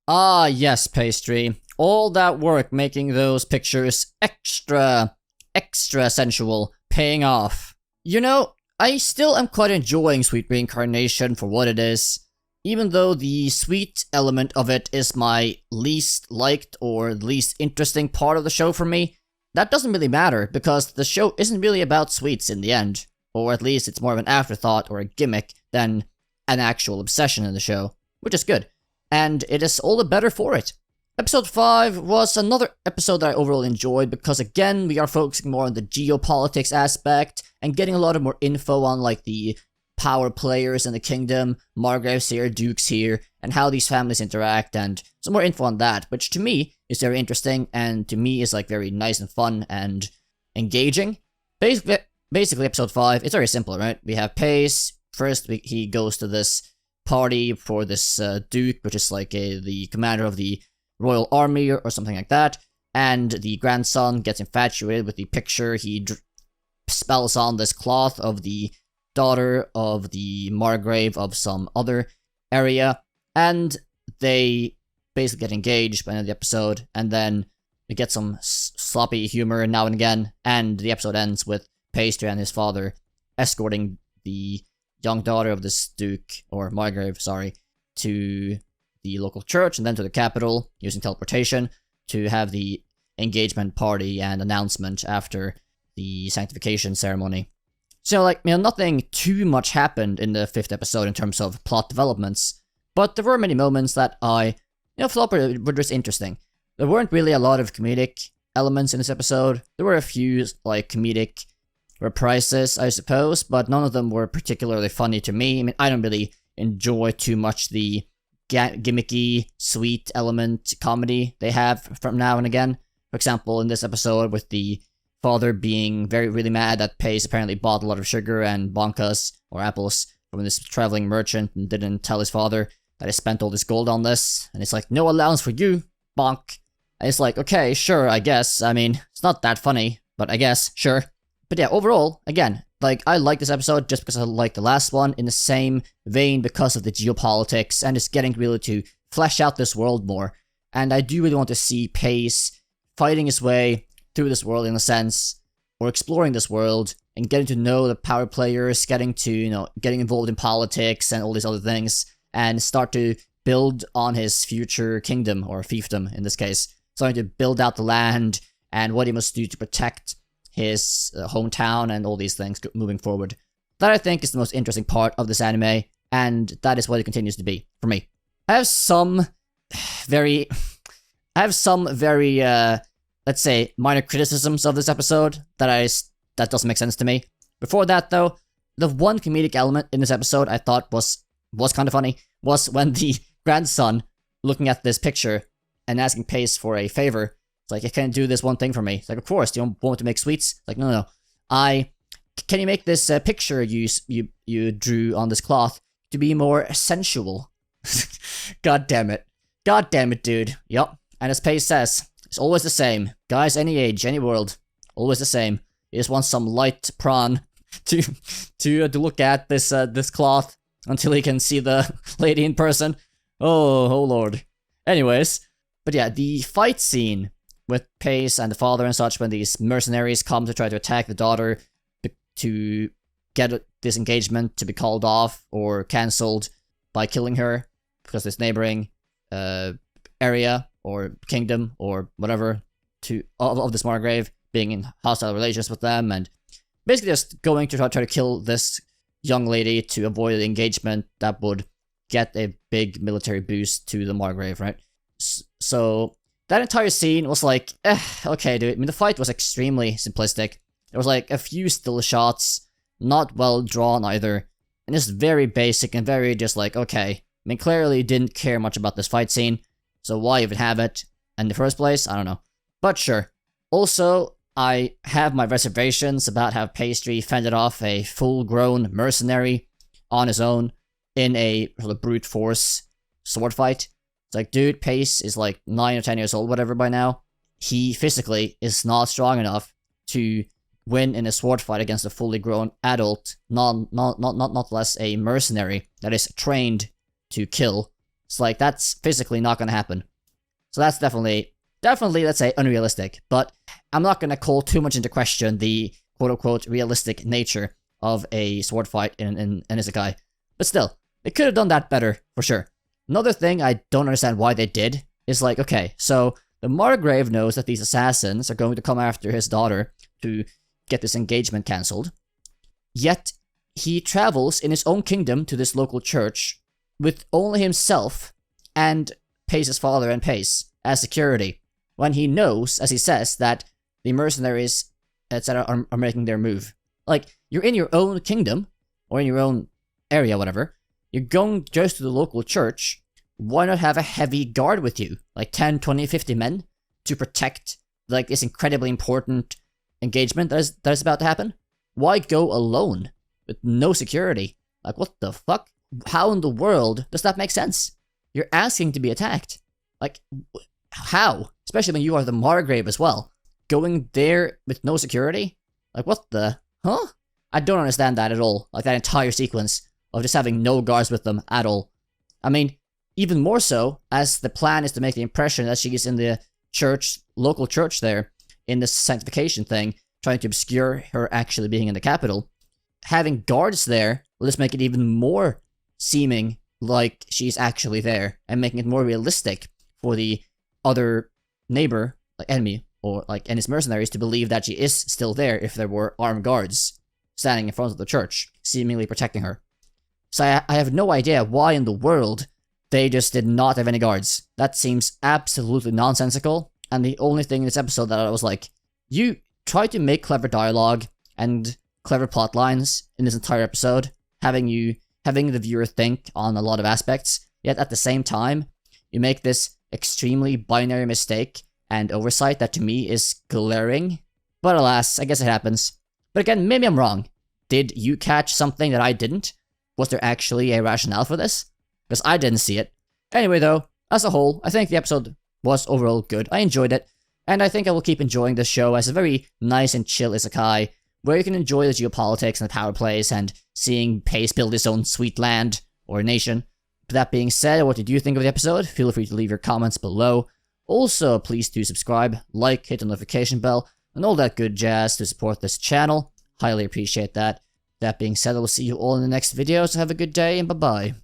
Ah, yes, Pastry. All that work making those pictures extra sensual, paying off. You know, I still am quite enjoying Sweet Reincarnation for what it is, even though the sweet element of it is my least liked or least interesting part of the show for me. That doesn't really matter, because the show isn't really about sweets in the end, or at least it's more of an afterthought or a gimmick than an actual obsession in the show, which is good. And it is all the better for it. Episode 5 was another episode that I overall enjoyed because again, we are focusing more on the geopolitics aspect and getting a lot of more info on like the power players in the kingdom, Margraves here, Dukes here, and how these families interact and some more info on that, which to me is very interesting and to me is like very nice and fun and engaging. Basically episode 5, it's very simple, right? We have Pace, first he goes to this party for this Duke, which is like the commander of the royal army or something like that, and the grandson gets infatuated with the picture. He spells on this cloth of the daughter of the Margrave of some other area, and they basically get engaged by the end of the episode, and then we get some sloppy humor now and again, and the episode ends with Pastry and his father escorting the young daughter of this Duke, or Margrave, sorry, to the local church and then to the capital using teleportation to have the engagement party and announcement after the sanctification ceremony. So, like, you know, nothing too much happened in the 5th episode in terms of plot developments, but there were many moments that I, thought were just interesting. There weren't really a lot of comedic elements in this episode. There were a few, like, comedic reprises, I suppose, but none of them were particularly funny to me. I mean, I don't really enjoy too much the gimmicky, sweet element comedy they have from now and again. For example, in this episode with the father being really mad that Pace apparently bought a lot of sugar and bonkas, or apples, from this traveling merchant and didn't tell his father that he spent all this gold on this, and it's like, no allowance for you, bonk. And it's like, okay, sure, I guess. I mean, it's not that funny, but I guess, sure. But yeah, overall, again, like, I like this episode just because I like the last one in the same vein because of the geopolitics and it's getting really to flesh out this world more. And I do really want to see Pace fighting his way through this world in a sense, or exploring this world and getting to know the power players, getting to, getting involved in politics and all these other things, and start to build on his future kingdom, or fiefdom in this case. Starting to build out the land and what he must do to protect his hometown and all these things moving forward. That I think is the most interesting part of this anime, and that is what it continues to be for me. I have some very, let's say, minor criticisms of this episode that doesn't make sense to me. Before that, though, the one comedic element in this episode I thought was kind of funny was when the grandson looking at this picture and asking Pace for a favor. It's like, can you do this one thing for me? It's like, of course, you don't want to make sweets? It's like, no. Can you make this picture you drew on this cloth to be more sensual? God damn it. God damn it, dude. Yup. And as Pace says, it's always the same. Guys, any age, any world, always the same. You just want some light prawn to look at this cloth until he can see the lady in person. Oh lord. Anyways, but yeah, the fight scene with Pace and the father and such when these mercenaries come to try to attack the daughter to get this engagement to be called off or cancelled by killing her because this neighboring area or kingdom or whatever of this Margrave being in hostile relations with them and basically just going to try to kill this young lady to avoid the engagement that would get a big military boost to the Margrave, right? So that entire scene was like, okay, dude. I mean, the fight was extremely simplistic. There was like a few still shots, not well drawn either, and just very basic and very just like, okay. I mean, clearly didn't care much about this fight scene, so why even have it in the first place? I don't know. But sure. Also, I have my reservations about how Pastry fended off a full-grown mercenary on his own in a sort of brute force sword fight. It's like, dude, Pace is like 9 or 10 years old, whatever by now. He physically is not strong enough to win in a sword fight against a fully grown adult, not less a mercenary that is trained to kill It's like, that's physically not gonna happen. So that's definitely, let's say, unrealistic. But I'm not gonna call too much into question the quote-unquote realistic nature of a sword fight in an isekai. But still, they could have done that better, for sure. Another thing I don't understand why they did is like, okay, so the Margrave knows that these assassins are going to come after his daughter to get this engagement cancelled. Yet, he travels in his own kingdom to this local church with only himself and pays his father and Pace as security, when he knows, as he says, that the mercenaries, etc., are making their move. Like, you're in your own kingdom, or in your own area, whatever. You're going just to the local church. Why not have a heavy guard with you? Like 10, 20, 50 men to protect, like, this incredibly important engagement that is about to happen? Why go alone with no security? Like, what the fuck? How in the world does that make sense? You're asking to be attacked. Like, how? Especially when you are the Margrave as well. Going there with no security? Like, what the... Huh? I don't understand that at all. Like, that entire sequence of just having no guards with them at all. I mean, even more so, as the plan is to make the impression that she's in the church, local church there, in this sanctification thing, trying to obscure her actually being in the capital. Having guards there will just make it even more seeming like she's actually there, and making it more realistic for the other neighbor, like enemy, or like and his mercenaries to believe that she is still there if there were armed guards standing in front of the church, seemingly protecting her. So I have no idea why in the world they just did not have any guards. That seems absolutely nonsensical, and the only thing in this episode that I was like, you try to make clever dialogue and clever plot lines in this entire episode, having the viewer think on a lot of aspects, yet at the same time, you make this extremely binary mistake and oversight that to me is glaring. But alas, I guess it happens. But again, maybe I'm wrong. Did you catch something that I didn't? Was there actually a rationale for this? Because I didn't see it. Anyway though, as a whole, I think the episode was overall good. I enjoyed it, and I think I will keep enjoying this show as a very nice and chill isekai, where you can enjoy the geopolitics and the power plays and seeing Pace build his own sweet land or nation. But that being said, what did you think of the episode? Feel free to leave your comments below. Also, please do subscribe, like, hit the notification bell, and all that good jazz to support this channel. Highly appreciate that. That being said, I will see you all in the next video, so have a good day and bye-bye.